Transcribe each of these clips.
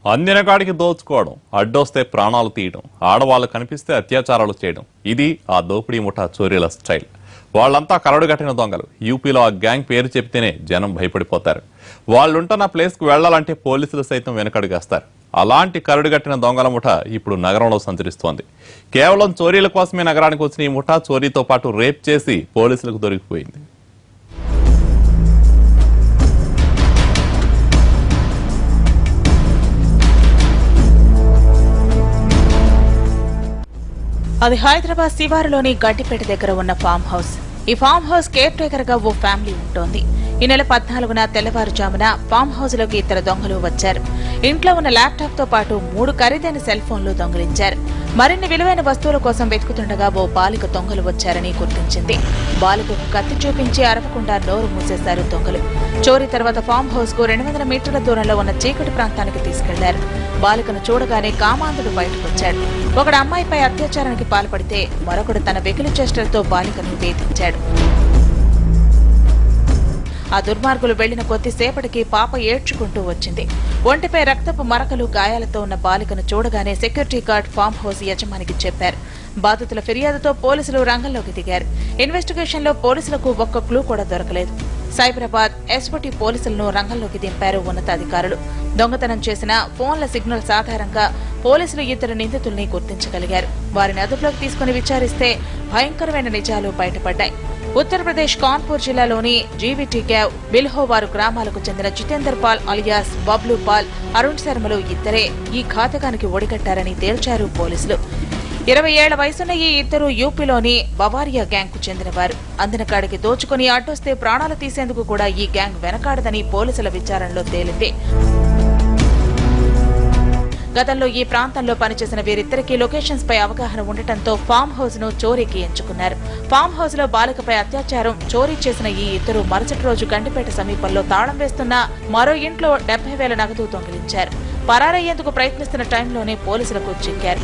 అందిన కాడికి దోచుకోవడం, అడ్డొస్తే ప్రాణాలు తీయడం, ఆడవాళ్లు కనిపిస్తే అత్యాచారాలు చేయడం, ఇది ఆ దోపిడీ ముఠా చోరీల స్టైల్. వాళ్ళంతా కరడుగట్టిన దొంగలు. యూపీలో ఆ గ్యాంగ్ పేరు చెప్తేనే జనం భయపడిపోతారు. వాళ్ళుంటున్న ప్లేస్కు వెళ్లాలంటే పోలీసులు సైతం వెనకడుగేస్తారు. అలాంటి కరడుగట్టిన దొంగల ముఠా ఇప్పుడు నగరంలో సంచరిస్తోంది. కేవలం చోరీల కోసమే నగరానికి వచ్చిన ఈ ముఠా చోరీతో పాటు రేప్ చేసి పోలీసులకు దొరికిపోయింది. అది హైదరాబాద్ శివారులోని గడ్డిపేట దగ్గర ఉన్న ఫామ్ హౌస్. ఈ ఫామ్ హౌస్ కేర్ టేకర్ గా ఓ ఫ్యామిలీ ఉంటోంది. ఈ నెల 14న తెల్లవారుజామున ఫామ్ హౌస్ లోకి ఇద్దరు దొంగలు వచ్చారు. ఇంట్లో ఉన్న ల్యాప్టాప్ తో పాటు 3 ఖరీదైన సెల్ ఫోన్లు దొంగిలించారు. మరిన్ని విలువైన వస్తువుల కోసం వెతుకుతుండగా ఓ బాలిక దొంగలు వచ్చారని గుర్తించింది. బాలికకు కత్తి చూపించి అరవకుండా నోరు మూసేశారు దొంగలు. చోరీ తర్వాత ఫామ్ హౌస్ కు 200 మీటర్ల దూరంలో ఉన్న చీకటి ప్రాంతానికి తీసుకెళ్లారు. బాలికను చూడగానే కామాంధుడు బయటకొచ్చాడు. ఒకడు అమ్మాయిపై అత్యాచారానికి పాల్పడితే మరొకడు తన వెకిలి చేష్టలతో బాలికను వేధించాడు. ఆ దుర్మార్గులు వెళ్లిన కొద్దిసేపటికి పాప ఏడ్చుకుంటూ వచ్చింది. ఒంటిపై రక్తపు మరకలు, గాయాలతో ఉన్న బాలికను చూడగానే సెక్యూరిటీ గార్డ్ ఫామ్ హౌస్ యజమానికి చెప్పారు. బాధితుల ఫిర్యాదుతో పోలీసులు రంగంలోకి దిగారు. ఇన్వెస్టిగేషన్ లో పోలీసులకు ఒక్క క్లూ కూడా దొరకలేదు. సైబరాబాద్ ఎస్ఓటీ పోలీసులను రంగంలోకి దింపారు ఉన్నతాధికారులు. దొంగతనం చేసిన ఫోన్ల సిగ్నల్స్ ఆధారంగా పోలీసులు ఇద్దరు నిందితుల్ని గుర్తించగలిగారు. వారిని అదుపులోకి తీసుకుని విచారిస్తే భయంకరమైన నిజాలు బయటపడ్డాయి. ఉత్తరప్రదేశ్ కాన్పూర్ జిల్లాలోని జీవిటీ గ్యావ్, బిల్హోవారు గ్రామాలకు చెందిన జితేందర్ పాల్ అలియాస్ బబ్లు పాల్, అరుణ్ శర్మలు ఇద్దరే ఈ ఘాతకానికి ఒడిగట్టారని తేల్చారు పోలీసులు. 20 ఏళ్ల వయసున్న ఈ ఇద్దరు యూపీలోని బవారియా గ్యాంగ్ కు చెందినవారు. అందిన కాడికి దోచుకుని అడ్డొస్తే ప్రాణాలు తీసేందుకు కూడా ఈ గ్యాంగ్ వెనకాడదని పోలీసుల విచారణలో తేలింది. గతంలో ఈ ప్రాంతంలో పనిచేసిన వీరిద్దరికీ లొకేషన్స్ పై అవగాహన ఉండటంతో ఫామ్ హౌస్ ను చోరీకి ఎంచుకున్నారు. ఫామ్ హౌస్ లో బాలికపై అత్యాచారం, చోరీ చేసిన ఈ ఇద్దరు మరుసటి రోజు గండిపేట సమీపంలో తాళం వేస్తున్న మరో ఇంట్లో 70,000 నగదు దొంగిలించారు. పరారయ్యేందుకు ప్రయత్నిస్తున్న టైంలోనే పోలీసులకు చిక్కారు.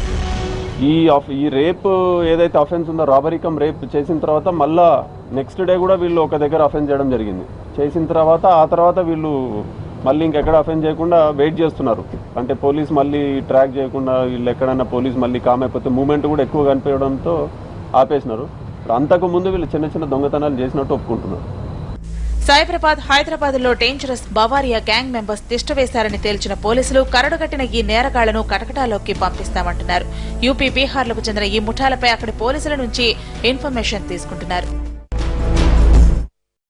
ఈ రేప్ ఏదైతే అఫెన్స్ ఉందో, రాబరీ కమ్ రేప్ చేసిన తర్వాత మళ్ళా నెక్స్ట్ డే కూడా వీళ్ళు ఒక దగ్గర అఫెన్స్ చేయడం జరిగింది. చేసిన తర్వాత ఆ తర్వాత వీళ్ళు మళ్ళీ ఇంకెక్కడ అఫెన్స్ చేయకుండా వెయిట్ చేస్తున్నారు. అంటే పోలీస్ మళ్ళీ ట్రాక్ చేయకుండా వీళ్ళు ఎక్కడైనా పోలీస్ మళ్ళీ కామ్ అయిపోతే మూమెంట్ కూడా ఎక్కువ కనిపించడంతో ఆపేసినారు. అంతకు ముందు వీళ్ళు చిన్న చిన్న దొంగతనాలు చేసినట్టు ఒప్పుకుంటున్నారు. సైబరాబాద్, హైదరాబాద్ లో డేంజరస్ బవారియా గ్యాంగ్ మెంబర్స్ తిష్టవేశారని తేల్చిన పోలీసులు కరడుగట్టిన ఈ నేరగాళ్లను కటకటాలోకి పంపిస్తామంటున్నారు. యూపీ, బీహార్లకు చెందిన ఈ ముఠాలపై అక్కడి పోలీసుల నుంచి ఇన్ఫర్మేషన్ తీసుకుంటున్నారు.